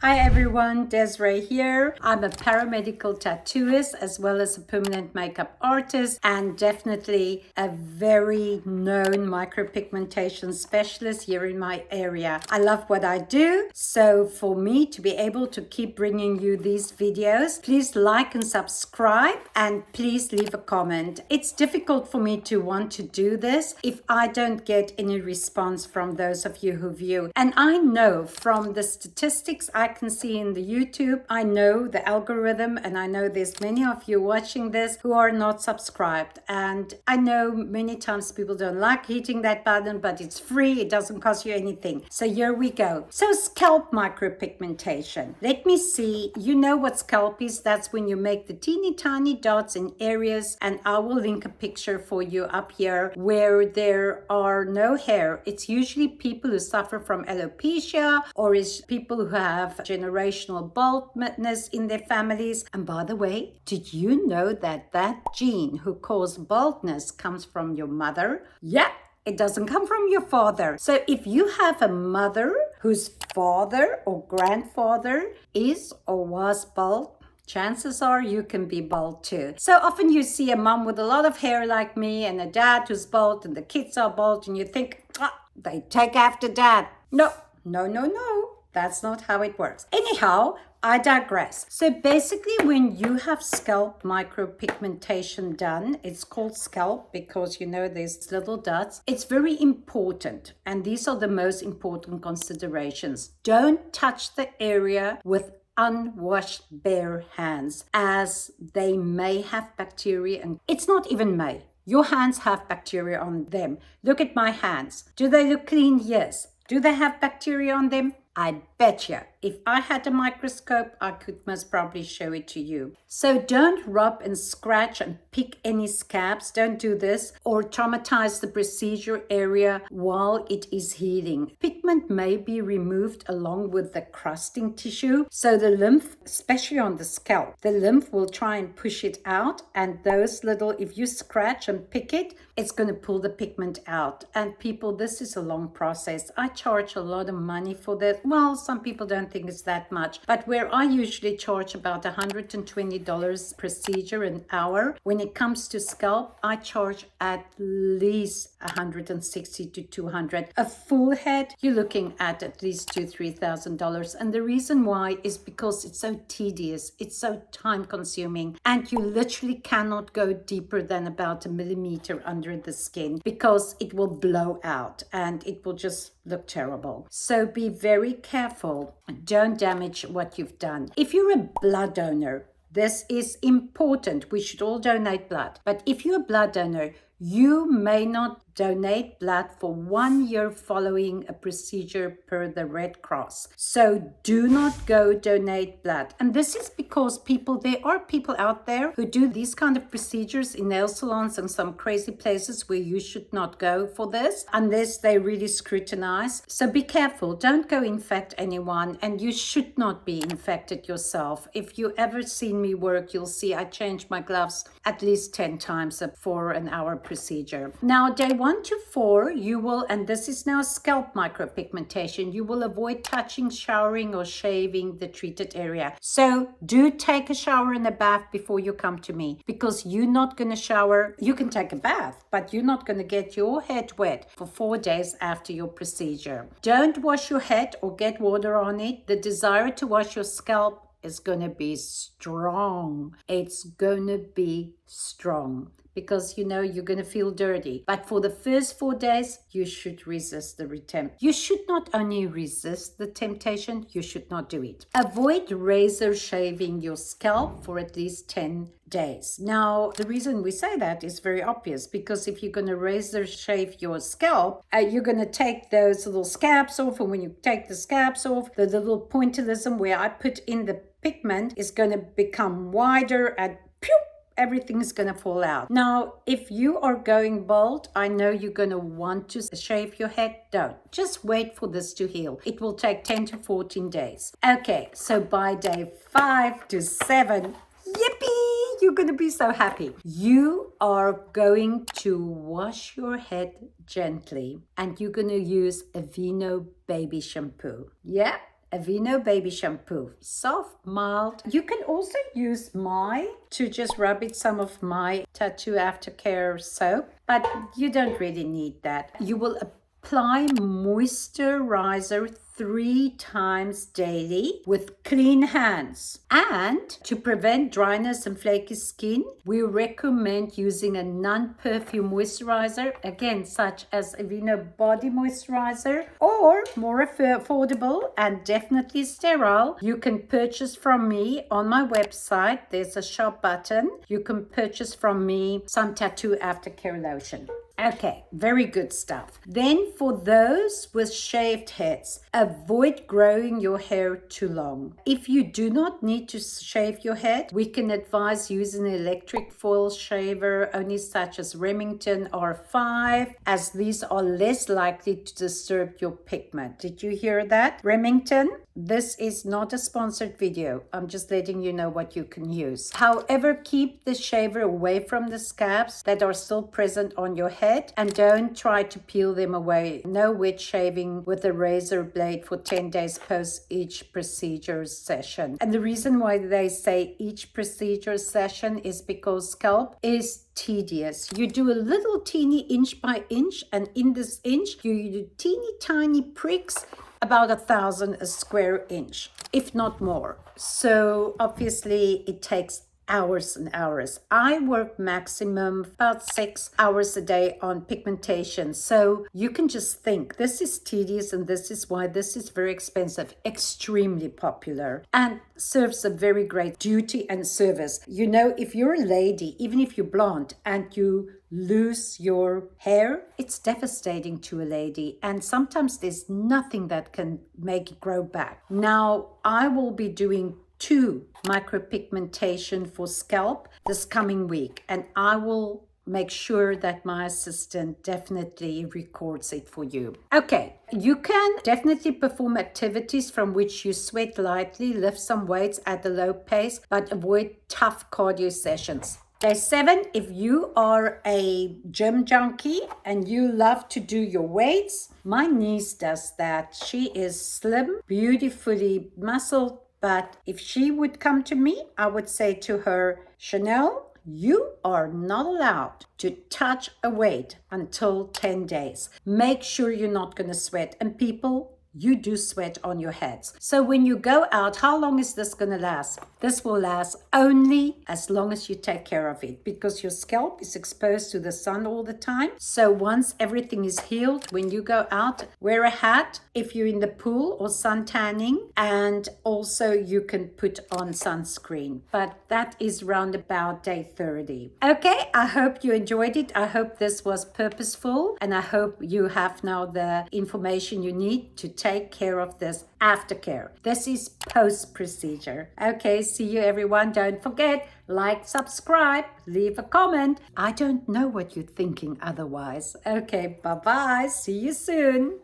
Hi everyone, Desiree here. I'm a paramedical tattooist as well as a permanent makeup artist and definitely a very known micropigmentation specialist here in my area. I love what I do, so for me to be able to keep bringing you these videos, please like and subscribe and please leave a comment. It's difficult for me to want to do this if I don't get any response from those of you who view. And I know from the statistics I can see in the YouTube, I know the algorithm, and I know there's many of you watching this who are not subscribed. And I know many times people don't like hitting that button, but it's free, it doesn't cost you anything. So here we go. So scalp micropigmentation. Let me see, you know what scalp is? That's when you make the teeny tiny dots in areas, and I will link a picture for you up here where there are no hair. It's usually people who suffer from alopecia, or is people who have generational baldness in their families. And by the way, did you know that that gene who causes baldness comes from your mother? Yeah. It doesn't come from your father. So if you have a mother whose father or grandfather is or was bald, chances are you can be bald too. So often you see a mom with a lot of hair like me and a dad who's bald and the kids are bald and you think, they take after dad. No. That's not how it works. Anyhow, I digress. So basically when you have scalp micropigmentation done, it's called scalp because you know there's little dots. It's very important, and these are the most important considerations. Don't touch the area with unwashed bare hands, as they may have bacteria, and it's not even may. Your hands have bacteria on them. Look at my hands. Do they look clean? Yes. Do they have bacteria on them? I bet you. If I had a microscope, I could most probably show it to you. So don't rub and scratch and pick any scabs. Don't do this or traumatize the procedure area while it is healing. Pigment may be removed along with the crusting tissue. So the lymph, especially on the scalp, the lymph will try and push it out. And those little, if you scratch and pick it, it's going to pull the pigment out. And people, this is a long process. I charge a lot of money for this. Well, some people don't think it's that much, but where I usually charge about $120 procedure an hour, when it comes to scalp, I charge at least $160 to $200. A full head, you're looking at least $2,000-$3,000. And the reason why is because it's so tedious, it's so time consuming, and you literally cannot go deeper than about a millimeter under the skin because it will blow out and it will just look terrible. So be very careful. Don't damage what you've done. If you're a blood donor, this is important. We should all donate blood. But if you're a blood donor, you may not donate blood for 1 year following a procedure per the Red Cross. So do not go donate blood. And this is because there are people out there who do these kind of procedures in nail salons and some crazy places where you should not go for this unless they really scrutinize. So be careful. Don't go infect anyone, and you should not be infected yourself. If you ever seen me work, you'll see I change my gloves at least 10 times for an hour procedure. Now, day 1 to 4, you will, and this is now scalp micropigmentation, you will avoid touching, showering, or shaving the treated area. So do take a shower and a bath before you come to me, because you're not going to shower. You can take a bath, but you're not going to get your head wet for 4 days after your procedure. Don't wash your head or get water on it. The desire to wash your scalp is going to be strong. It's going to be strong because you're going to feel dirty. But for the first 4 days, you should resist the attempt. You should not only resist the temptation, you should not do it. Avoid razor shaving your scalp for at least 10 days. Now, the reason we say that is very obvious, because if you're going to razor shave your scalp, you're going to take those little scabs off, and when you take the scabs off, the little pointillism where I put in the pigment is going to become wider, and everything's going to fall out. Now, if you are going bald, I know you're going to want to shave your head. Don't. Just wait for this to heal. It will take 10 to 14 days. Okay, so by day 5 to 7, yippee! You're going to be so happy. You are going to wash your head gently, and you're going to use Aveeno baby shampoo. Yeah? Aveeno baby shampoo. Soft, mild. You can also use to just rub it some of my tattoo aftercare soap, but you don't really need that. You will apply moisturizer 3 times daily with clean hands. And to prevent dryness and flaky skin, we recommend using a non-perfume moisturizer, again, such as Aveeno Body Moisturizer, or more affordable and definitely sterile, you can purchase from me on my website. There's a shop button. You can purchase from me some tattoo aftercare lotion. Okay, very good stuff. Then for those with shaved heads, avoid growing your hair too long. If you do not need to shave your head, we can advise using an electric foil shaver, only such as Remington R5, as these are less likely to disturb your pigment. Did you hear that? Remington? This is not a sponsored video. I'm just letting you know what you can use. However, keep the shaver away from the scabs that are still present on your head and don't try to peel them away. No wet shaving with a razor blade for 10 days post each procedure session. And the reason why they say each procedure session is because scalp is tedious. You do a little teeny inch by inch, and in this inch you do teeny tiny pricks, about 1,000 a square inch, if not more. So obviously it takes hours and hours. I work maximum about 6 hours a day on pigmentation. So you can just think this is tedious, and this is why this is very expensive, extremely popular, and serves a very great duty and service. You know, if you're a lady, even if you're blonde and you lose your hair, it's devastating to a lady, and sometimes there's nothing that can make it grow back. Now I will be doing 2 micropigmentation for scalp this coming week, and I will make sure that my assistant definitely records it for you. Okay, you can definitely perform activities from which you sweat lightly, lift some weights at a low pace, but avoid tough cardio sessions. Day 7, if you are a gym junkie and you love to do your weights, my niece does that. She is slim, beautifully muscled, but if she would come to me, I would say to her, Chanel, you are not allowed to touch a weight until 10 days. Make sure you're not going to sweat. And people, you do sweat on your heads. So when you go out, how long is this going to last? This will last only as long as you take care of it, because your scalp is exposed to the sun all the time. So once everything is healed, when you go out, wear a hat if you're in the pool or sun tanning, and also you can put on sunscreen. But that is round about day 30. Okay, I hope you enjoyed it. I hope this was purposeful, and I hope you have now the information you need to take care of this aftercare. This is post-procedure. Okay, see you everyone. Don't forget, like, subscribe, leave a comment. I don't know what you're thinking otherwise. Okay, bye-bye. See you soon.